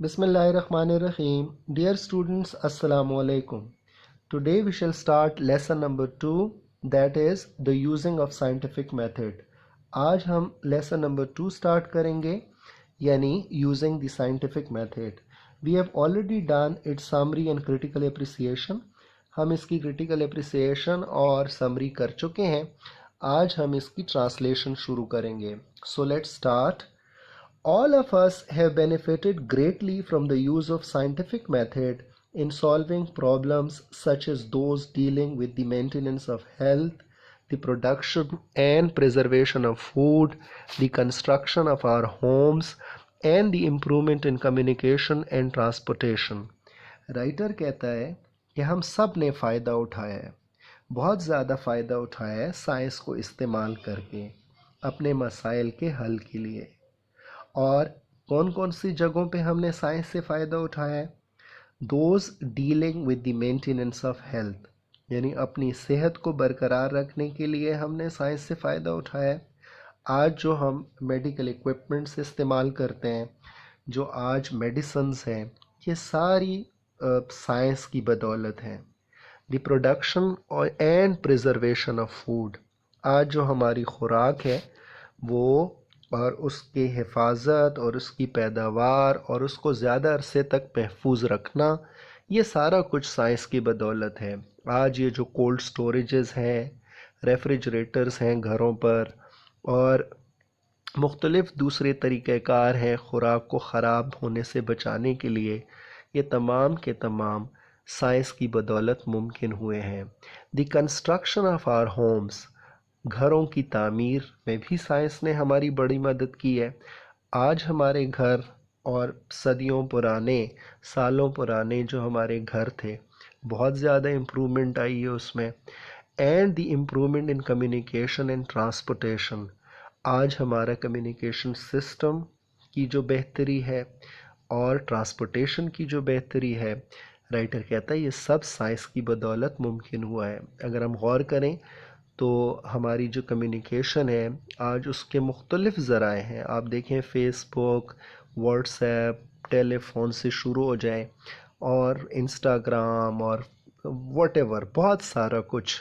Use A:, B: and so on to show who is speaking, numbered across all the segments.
A: Bismillahirrahmanirrahim. Dear students, Assalamu alaikum. Today we shall start lesson number 2, that is the using of scientific method. आज हम lesson number 2 start करेंगे, यानी using the scientific method. We have already done its summary and critical appreciation. हम इसकी critical appreciation और summary कर चुके हैं. आज हम इसकी translation शुरू करेंगे. So let's start. All of us have benefited greatly from the use of scientific method in solving problems such as those dealing with the maintenance of health, the production and preservation of food, the construction of our homes, and the improvement in communication and transportation. Writer कहता है कि हम सब ने फ़ायदा उठाया है, बहुत ज़्यादा फ़ायदा उठाया है साइंस को इस्तेमाल करके अपने मसाइल के हल के लिए. और कौन कौन सी जगहों पे हमने साइंस से फ़ायदा उठाया है? Those dealing with the maintenance of health, यानी अपनी सेहत को बरकरार रखने के लिए हमने साइंस से फ़ायदा उठाया है. आज जो हम मेडिकल इक्विपमेंट्स इस्तेमाल करते हैं, जो आज मेडिसिन्स हैं, ये सारी साइंस की बदौलत हैं. The production and preservation of food, आज जो हमारी खुराक है वो और उसकी हिफाजत और उसकी पैदावार और उसको ज़्यादा अरसे तक महफूज रखना, ये सारा कुछ साइंस की बदौलत है. आज ये जो कोल्ड स्टोरेजेस हैं, रेफ्रिजरेटर्स हैं घरों पर, और मुख्तलिफ़ दूसरे तरीक़ेकार हैं खुराक को ख़राब होने से बचाने के लिए, ये तमाम के तमाम साइंस की बदौलत मुमकिन हुए हैं. The construction of our homes, घरों की तामीर में भी साइंस ने हमारी बड़ी मदद की है. आज हमारे घर और सदियों पुराने, सालों पुराने जो हमारे घर थे, बहुत ज़्यादा इम्प्रूवमेंट आई है उसमें. And the improvement in communication and transportation, आज हमारा कम्युनिकेशन सिस्टम की जो बेहतरी है और ट्रांसपोर्टेशन की जो बेहतरी है, राइटर कहता है ये सब साइंस की बदौलत मुमकिन हुआ है. अगर हम गौर करें तो हमारी जो कम्युनिकेशन है आज उसके मुख्तलिफ़ ज़राए हैं. आप देखें फेसबुक, व्हाट्सएप, टेलीफोन से शुरू हो जाए और इंस्टाग्राम और व्हाटएवर, बहुत सारा कुछ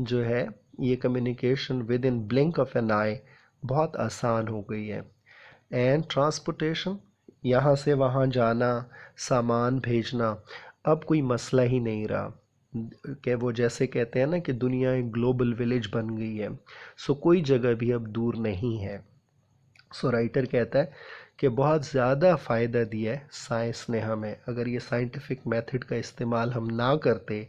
A: जो है ये communication with in blink of an eye बहुत आसान हो गई है. एंड ट्रांसपोर्टेशन, यहाँ से वहाँ जाना, सामान भेजना अब कोई मसला ही नहीं रहा. कि वो जैसे कहते हैं ना कि दुनिया एक ग्लोबल विलेज बन गई है, सो कोई जगह भी अब दूर नहीं है. सो राइटर कहता है कि बहुत ज़्यादा फ़ायदा दिया है साइंस ने हमें. अगर ये साइंटिफिक मेथड का इस्तेमाल हम ना करते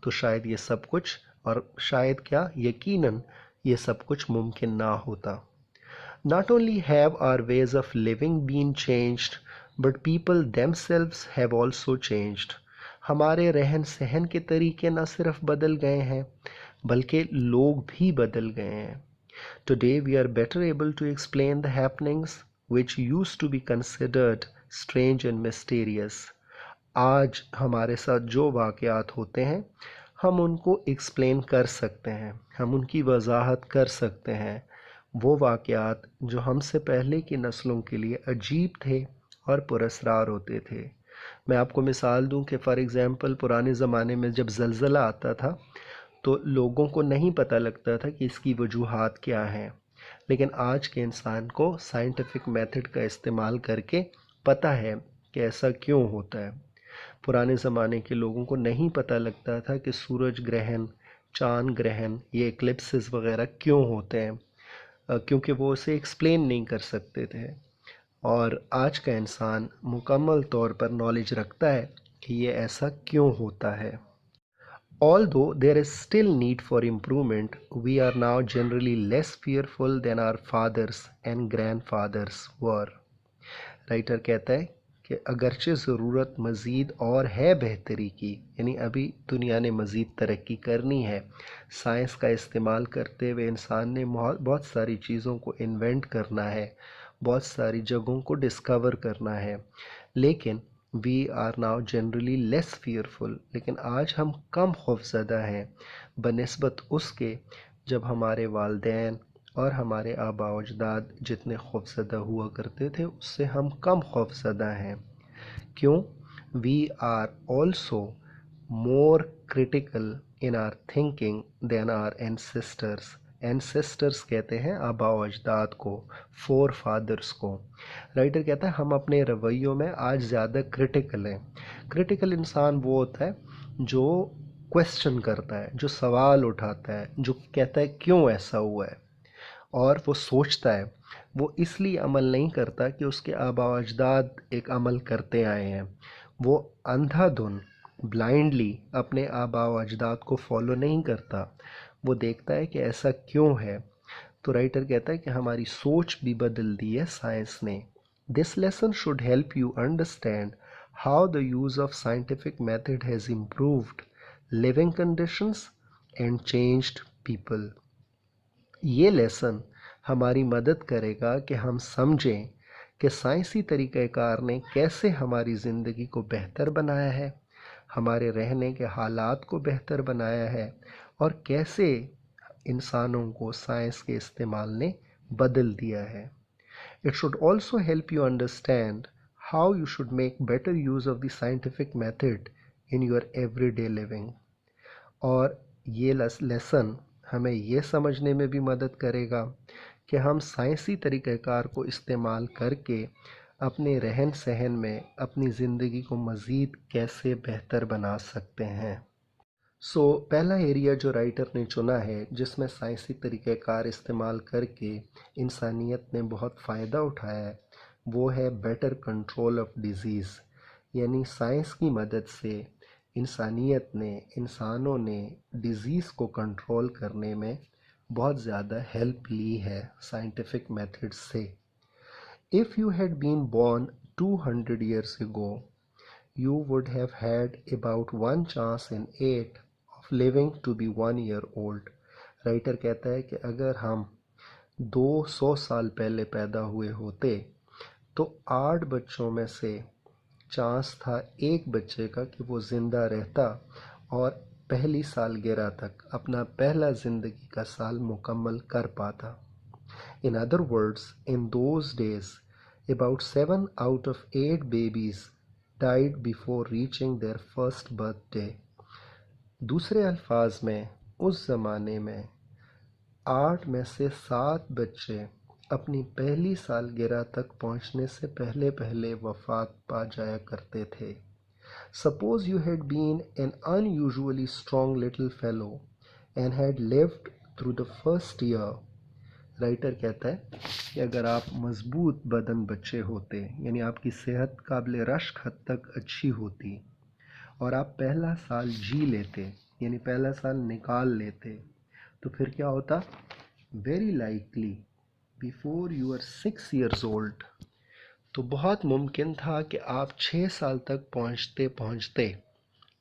A: तो शायद ये सब कुछ, और शायद क्या यकीनन ये सब कुछ मुमकिन ना होता. Not only have our ways of living been changed, but people themselves have also changed. हमारे रहन सहन के तरीके न सिर्फ बदल गए हैं बल्कि लोग भी बदल गए हैं. Today we are better able to explain the happenings which used to be considered strange and mysterious. आज हमारे साथ जो वाक़यात होते हैं हम उनको एक्सप्लेन कर सकते हैं, हम उनकी वजाहत कर सकते हैं. वो वाक़यात जो हमसे पहले की नस्लों के लिए अजीब थे और पुरस्रार होते थे. मैं आपको मिसाल दूं कि फ़ॉर एग्ज़ाम्पल पुराने ज़माने में जब ज़लज़ला आता था तो लोगों को नहीं पता लगता था कि इसकी वजूहात क्या हैं, लेकिन आज के इंसान को साइंटिफिक मेथड का इस्तेमाल करके पता है कि ऐसा क्यों होता है. पुराने ज़माने के लोगों को नहीं पता लगता था कि सूरज ग्रहण, चाँद ग्रहण, ये एक्लिप्सेस वगैरह क्यों होते हैं, क्योंकि वो उसे एक्सप्लेन नहीं कर सकते थे. और आज का इंसान मुकम्मल तौर पर नॉलेज रखता है कि ये ऐसा क्यों होता है. Although there is still need for improvement, we are now generally less fearful than our fathers and grandfathers were. Writer कहता है कि अगरचे ज़रूरत मज़ीद और है बेहतरी की, यानी अभी दुनिया ने मज़ीद तरक्की करनी है. साइंस का इस्तेमाल करते हुए इंसान ने बहुत सारी चीज़ों को इन्वेंट करना है, बहुत सारी जगहों को डिस्कवर करना है. लेकिन we are now generally less fearful, लेकिन आज हम कम खौफज़दा हैं बनिस्बत उसके जब हमारे वालिदैन और हमारे आबा व अजदाद जितने खौफज़दा हुआ करते थे उससे हम कम खौफज़दा हैं. क्यों? We are also more critical in our thinking than our ancestors. Ancestors कहते हैं आबा व अजदाद को, फोर फादर्स को. राइटर कहता है हम अपने रवैयों में आज ज़्यादा क्रिटिकल हैं. क्रिटिकल इंसान वो होता है जो क्वेश्चन करता है, जो सवाल उठाता है, जो कहता है क्यों ऐसा हुआ है, और वो सोचता है. वो इसलिए अमल नहीं करता कि उसके आबा व अजदाद एक अमल करते आए हैं. वो अंधाधुन ब्लाइंडली अपने आबा व अजदाद को फॉलो नहीं करता. वो देखता है कि ऐसा क्यों है. तो राइटर कहता है कि हमारी सोच भी बदल दी है साइंस ने. This lesson should help you understand how the use of scientific method has improved living conditions and changed people. ये लेसन हमारी मदद करेगा कि हम समझें कि साइंसी तरीक़ाकार ने कैसे हमारी ज़िंदगी को बेहतर बनाया है, हमारे रहने के हालात को बेहतर बनाया है, और कैसे इंसानों को साइंस के इस्तेमाल ने बदल दिया है. It should also help you understand how you should make better use of the scientific method in your everyday living. और ये लेसन हमें ये समझने में भी मदद करेगा कि हम साइंसी तरीक़ाकार को इस्तेमाल करके अपने रहन सहन में अपनी ज़िंदगी को मज़ीद कैसे बेहतर बना सकते हैं. पहला एरिया जो राइटर ने चुना है जिसमें साइंसी तरीक़ाकार इस्तेमाल करके इंसानियत ने बहुत फ़ायदा उठाया है, वो है बेटर कंट्रोल ऑफ डिज़ीज़. यानी साइंस की मदद से इंसानियत ने, इंसानों ने डिज़ीज़ को कंट्रोल करने में बहुत ज़्यादा हेल्प ली है साइंटिफिक मेथड से. If you had been born 200 years ago, you would have had about 1 chance in 8 of living to be 1 year old. Writer कहता है कि अगर हम 200 साल पहले पैदा हुए होते तो 8 बच्चों में से चांस था एक बच्चे का कि वो ज़िंदा रहता और पहली सालगिरह तक अपना पहला ज़िंदगी का साल मुकम्मल कर पाता. In other words, in those days, about 7 out of 8 babies died before reaching their first birthday. दूसरे अल्फाज में उस ज़माने में 8 में से 7 बच्चे अपनी पहली सालगिरह तक पहुंचने से पहले पहले वफ़ात पा जाया करते थे. Suppose you had been an unusually strong little fellow and had lived through the first year. Writer कहता है कि अगर आप मजबूत बदन बच्चे होते, यानी आपकी सेहत काबिल रश्क हद तक अच्छी होती, और आप पहला साल जी लेते, यानी पहला साल निकाल लेते, तो फिर क्या होता? Very likely before you are 6 years old, तो बहुत मुमकिन था कि आप 6 साल तक पहुंचते पहुंचते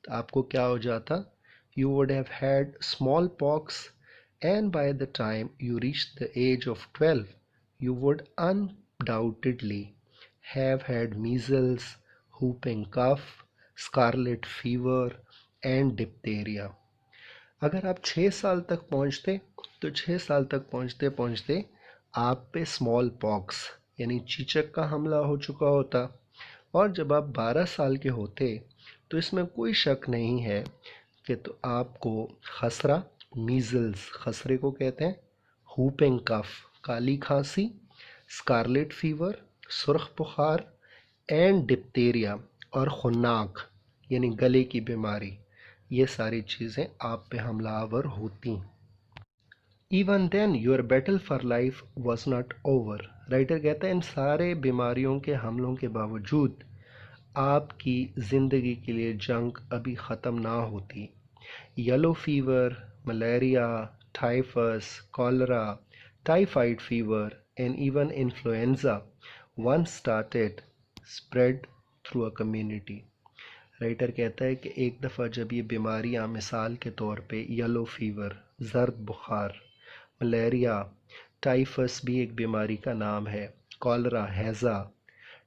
A: तो आपको क्या हो जाता? You would have had small pox, and by the time you reached the age of 12, you would undoubtedly have had measles, whooping cough, scarlet fever and diphtheria. अगर आप 6 साल तक पहुंचते तो 6 साल तक पहुंचते पहुंचते आप पे स्मॉल पॉक्स यानी चीचक का हमला हो चुका होता, और जब आप 12 साल के होते तो इसमें कोई शक नहीं है कि तो आपको खसरा, मीज़ल्स खसरे को कहते हैं, हूपिंग कफ काली खांसी, स्कारलेट फीवर सुर्ख बुखार, एंड डिप्थीरिया और खुन्नाक यानी गले की बीमारी, ये सारी चीज़ें आप पे हमलावर होती. Even then your battle for life was not over. Writer कहता है इन सारे बीमारियों के हमलों के बावजूद आपकी ज़िंदगी के लिए जंग अभी ख़त्म ना होती. Yellow fever, malaria, typhus, cholera, typhoid fever, and even influenza once started spread through a community. Writer कहता है कि एक दफ़ा जब ये बीमारियां मिसाल के तौर पे येलो फीवर, ज़र्द बुखार, मलेरिया, टाइफस भी एक बीमारी का नाम है, कॉलरा हैज़ा,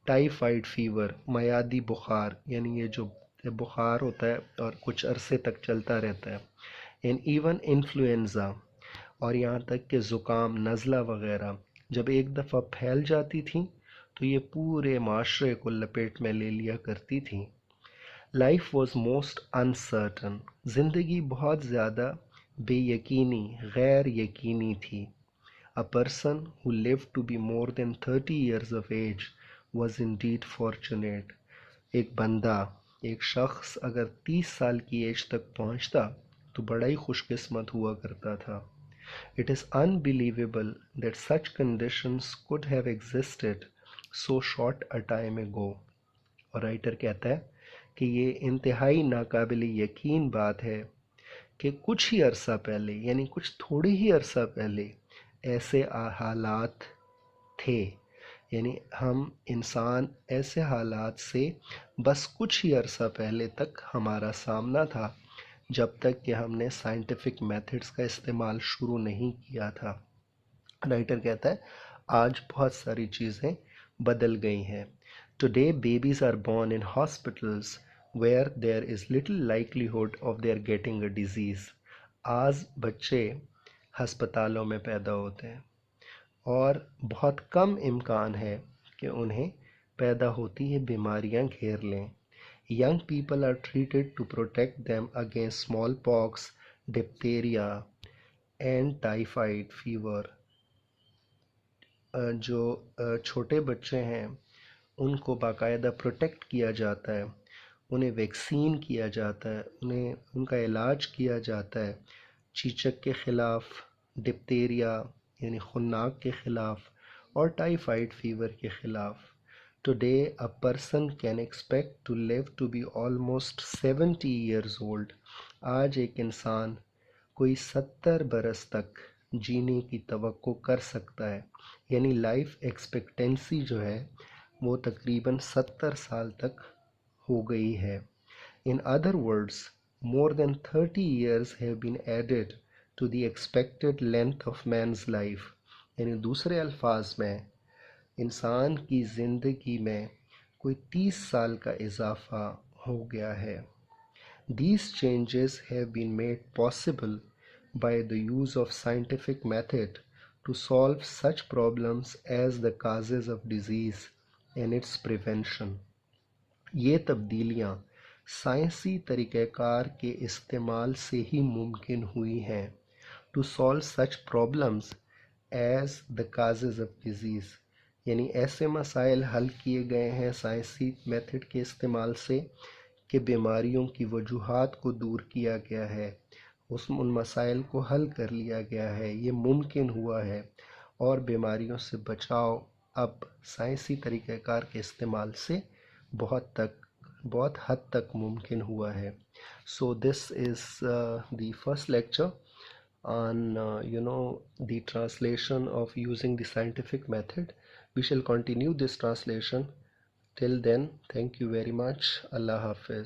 A: टाइफाइड फीवर मयादी बुखार यानी ये जो बुखार होता है और कुछ अरसे तक चलता रहता है, एंड इवन इन्फ्लुएंज़ा, और यहाँ तक कि ज़ुकाम, नज़ला वग़ैरह जब एक दफ़ा फैल जाती थी तो ये पूरे माशरे को लपेट में ले लिया करती थी। लाइफ वॉज मोस्ट अनसर्टन, ज़िंदगी बहुत ज़्यादा बेयकीनी, गैर यकीनी थी। A person who lived to be more than 30 years of age was indeed fortunate. एक बंदा, एक शख्स अगर 30 साल की एज तक पहुंचता तो बड़ा ही खुशकिस्मत हुआ करता था। It is unbelievable that such conditions could have existed so short a time ago. और राइटर कहता है कि ये इंतहाई नाकाबिल यकीन बात है कि कुछ ही अरसा पहले, यानी कुछ थोड़ी ही अरसा पहले ऐसे हालात थे, यानी हम इंसान ऐसे हालात से बस कुछ ही अरसा पहले तक हमारा सामना था, जब तक कि हमने साइंटिफिक मेथड्स का इस्तेमाल शुरू नहीं किया था। राइटर कहता है आज बहुत सारी चीज़ें बदल गई हैं। Today babies are born in hospitals where there is little likelihood of their getting a disease. आज बच्चे हस्पतालों में पैदा होते हैं और बहुत कम इम्कान है कि उन्हें पैदा होती है बीमारियां घेर लें। Young people are treated to protect them against smallpox, diphtheria and typhoid fever. जो छोटे बच्चे हैं उनको बाकायदा प्रोटेक्ट किया जाता है, उन्हें वैक्सीन किया जाता है, उन्हें उनका इलाज किया जाता है चीचक के ख़िलाफ़, डिप्थीरिया यानी खुन्नाक के ख़िलाफ़ और टाइफाइड फीवर के ख़िलाफ़। Today a person can expect to live to be almost 70 years old. आज एक इंसान कोई 70 बरस तक जीने की तवक्को कर सकता है, यानी लाइफ एक्सपेक्टेंसी जो है वो तकरीबन 70 साल तक हो गई है। In other words, more than 30 years have been added to the expected length of man's life. यानी दूसरे अल्फाज में इंसान की ज़िंदगी में कोई 30 साल का इजाफा हो गया है। These changes have been made possible by the use of scientific method to solve such problems as the causes of disease and its prevention. ये तब्दीलियाँ साइंसी तरीक़ेकार के इस्तेमाल से ही मुमकिन हुई हैं। To solve such problems as the causes of disease, यानी ऐसे मसाइल हल किए गए हैं साइंसी मेथड के इस्तेमाल से कि बीमारियों की वजूहात को दूर किया गया है, उन मसाइल को हल कर लिया गया है, ये मुमकिन हुआ है और बीमारियों से बचाव अब साइंसी तरीक़ेकार के इस्तेमाल से बहुत हद तक मुमकिन हुआ है। So this is the first lecture on the translation of using the scientific method. We shall continue this translation. Till then, thank you very much. Allah Hafiz.